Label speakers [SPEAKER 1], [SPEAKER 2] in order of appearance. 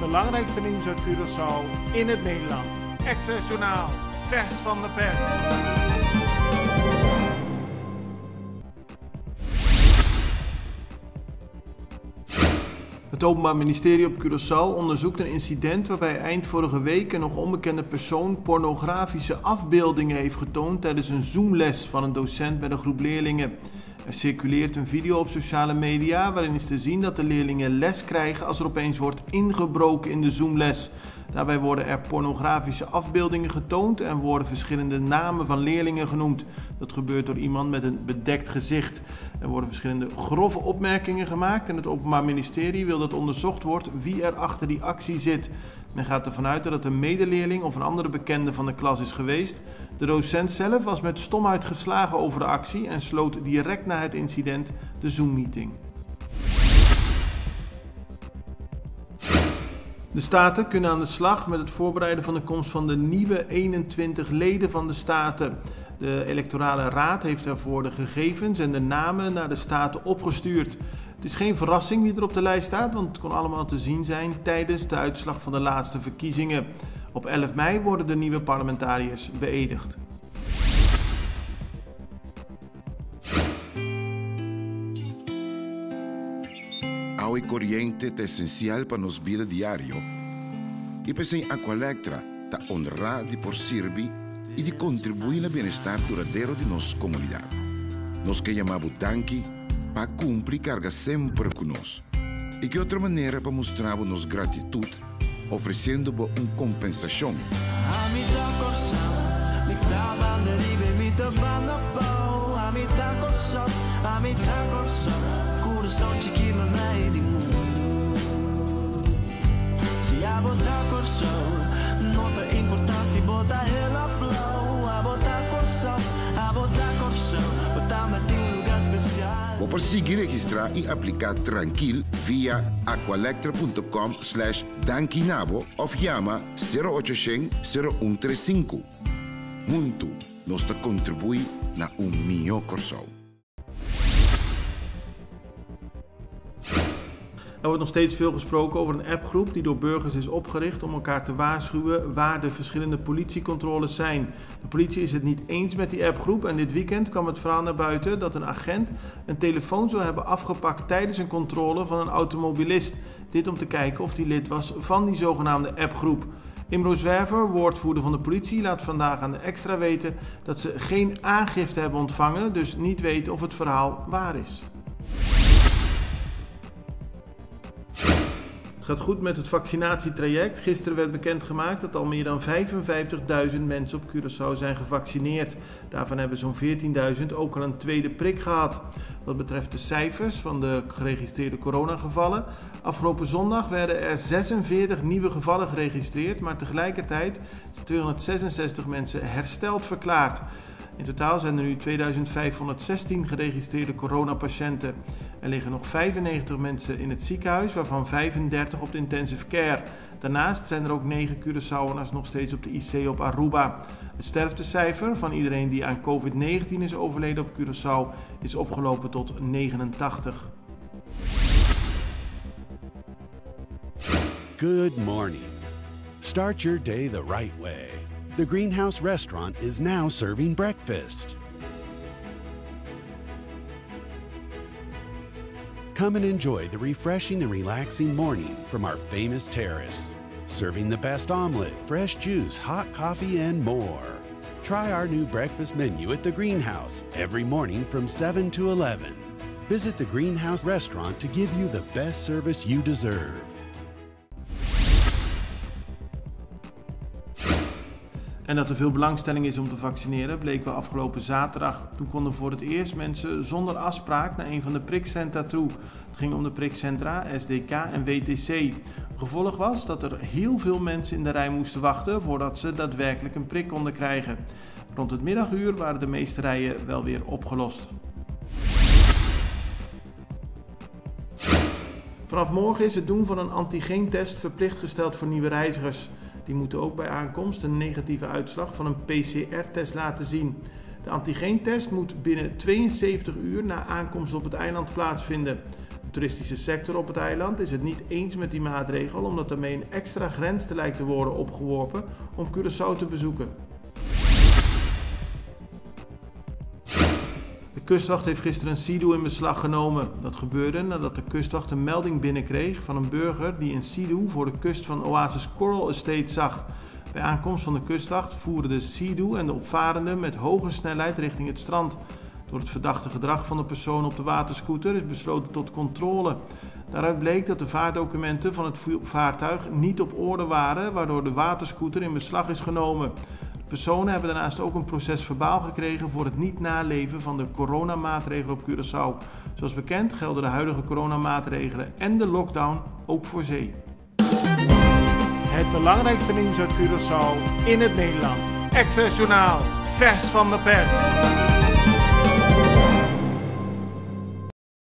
[SPEAKER 1] Belangrijkste nieuws uit Curaçao in het Nederland. Extra Journaal, vers van de pers. Het Openbaar Ministerie op Curaçao onderzoekt een incident waarbij eind vorige week een nog onbekende persoon pornografische afbeeldingen heeft getoond tijdens een Zoomles van een docent met een groep leerlingen. Er circuleert een video op sociale media waarin is te zien dat de leerlingen les krijgen als er opeens wordt ingebroken in de Zoomles. Daarbij worden er pornografische afbeeldingen getoond en worden verschillende namen van leerlingen genoemd. Dat gebeurt door iemand met een bedekt gezicht. Er worden verschillende grove opmerkingen gemaakt en het Openbaar Ministerie wil dat onderzocht wordt wie er achter die actie zit. Men gaat ervan uit dat het een medeleerling of een andere bekende van de klas is geweest. De docent zelf was met stomheid geslagen over de actie en sloot direct na het incident de Zoom-meeting. De staten kunnen aan de slag met het voorbereiden van de komst van de nieuwe 21 leden van de staten. De electorale raad heeft daarvoor de gegevens en de namen naar de staten opgestuurd. Het is geen verrassing wie er op de lijst staat, want het kon allemaal te zien zijn tijdens de uitslag van de laatste verkiezingen. Op 11 mei worden de nieuwe parlementariërs beëdigd.
[SPEAKER 2] Agua y corriente é essencial para nos vida diário. E pensei em Aqualectra, ta honrar de por servir e de contribuir no bem-estar duradouro de nossa comunidade. Nós que chamamos Danki para cumprir carga sempre conosco. E que outra maneira para mostrar nossa gratitude, oferecendo uma compensação.
[SPEAKER 3] Coração chiquinho no meio do mundo. Se a botar coração, nota importância, botar ela flow. A botar coração, botar-me em lugar especial.
[SPEAKER 2] Vou conseguir registrar e aplicar tranquilo via aqualectra.com/dankinabo ou chama 0800 0135. Muito nos contribui na melhor coração.
[SPEAKER 1] Er wordt nog steeds veel gesproken over een appgroep die door burgers is opgericht om elkaar te waarschuwen waar de verschillende politiecontroles zijn. De politie is het niet eens met die appgroep en dit weekend kwam het verhaal naar buiten dat een agent een telefoon zou hebben afgepakt tijdens een controle van een automobilist. Dit om te kijken of die lid was van die zogenaamde appgroep. Imro Zwerver, woordvoerder van de politie, laat vandaag aan de Extra weten dat ze geen aangifte hebben ontvangen, dus niet weten of het verhaal waar is. Het gaat goed met het vaccinatietraject. Gisteren werd bekendgemaakt dat al meer dan 55.000 mensen op Curaçao zijn gevaccineerd. Daarvan hebben zo'n 14.000 ook al een tweede prik gehad. Wat betreft de cijfers van de geregistreerde coronagevallen. Afgelopen zondag werden er 46 nieuwe gevallen geregistreerd, maar tegelijkertijd zijn 266 mensen hersteld verklaard. In totaal zijn er nu 2516 geregistreerde coronapatiënten. Er liggen nog 95 mensen in het ziekenhuis, waarvan 35 op de intensive care. Daarnaast zijn er ook 9 Curaçaoëners nog steeds op de IC op Aruba. Het sterftecijfer van iedereen die aan COVID-19 is overleden op Curaçao is opgelopen tot 89.
[SPEAKER 4] Good morning. Start your day the right way. The Greenhouse Restaurant is now serving breakfast. Come and enjoy the refreshing and relaxing morning from our famous terrace. Serving the best omelet, fresh juice, hot coffee, and more. Try our new breakfast menu at the Greenhouse every morning from 7 to 11. Visit the Greenhouse Restaurant to give you the best service you deserve.
[SPEAKER 1] En dat er veel belangstelling is om te vaccineren bleek wel afgelopen zaterdag. Toen konden voor het eerst mensen zonder afspraak naar een van de prikcentra toe. Het ging om de prikcentra SDK en WTC. Gevolg was dat er heel veel mensen in de rij moesten wachten voordat ze daadwerkelijk een prik konden krijgen. Rond het middaguur waren de meeste rijen wel weer opgelost. Vanaf morgen is het doen van een antigeentest verplicht gesteld voor nieuwe reizigers. Die moeten ook bij aankomst een negatieve uitslag van een PCR-test laten zien. De antigeentest moet binnen 72 uur na aankomst op het eiland plaatsvinden. De toeristische sector op het eiland is het niet eens met die maatregel, omdat ermee een extra grens te lijkt te worden opgeworpen om Curaçao te bezoeken. De kustwacht heeft gisteren een Sea-Doo in beslag genomen. Dat gebeurde nadat de kustwacht een melding binnenkreeg van een burger die een Sea-Doo voor de kust van Oasis Coral Estate zag. Bij aankomst van de kustwacht voeren de Sea-Doo en de opvarenden met hoge snelheid richting het strand. Door het verdachte gedrag van de persoon op de waterscooter is besloten tot controle. Daaruit bleek dat de vaartdocumenten van het vaartuig niet op orde waren, waardoor de waterscooter in beslag is genomen. De personen hebben daarnaast ook een proces-verbaal gekregen voor het niet naleven van de coronamaatregelen op Curaçao. Zoals bekend gelden de huidige coronamaatregelen en de lockdown ook voor zee. Het belangrijkste nieuws uit Curaçao in het Nederland. Extra Journaal, vers van de pers.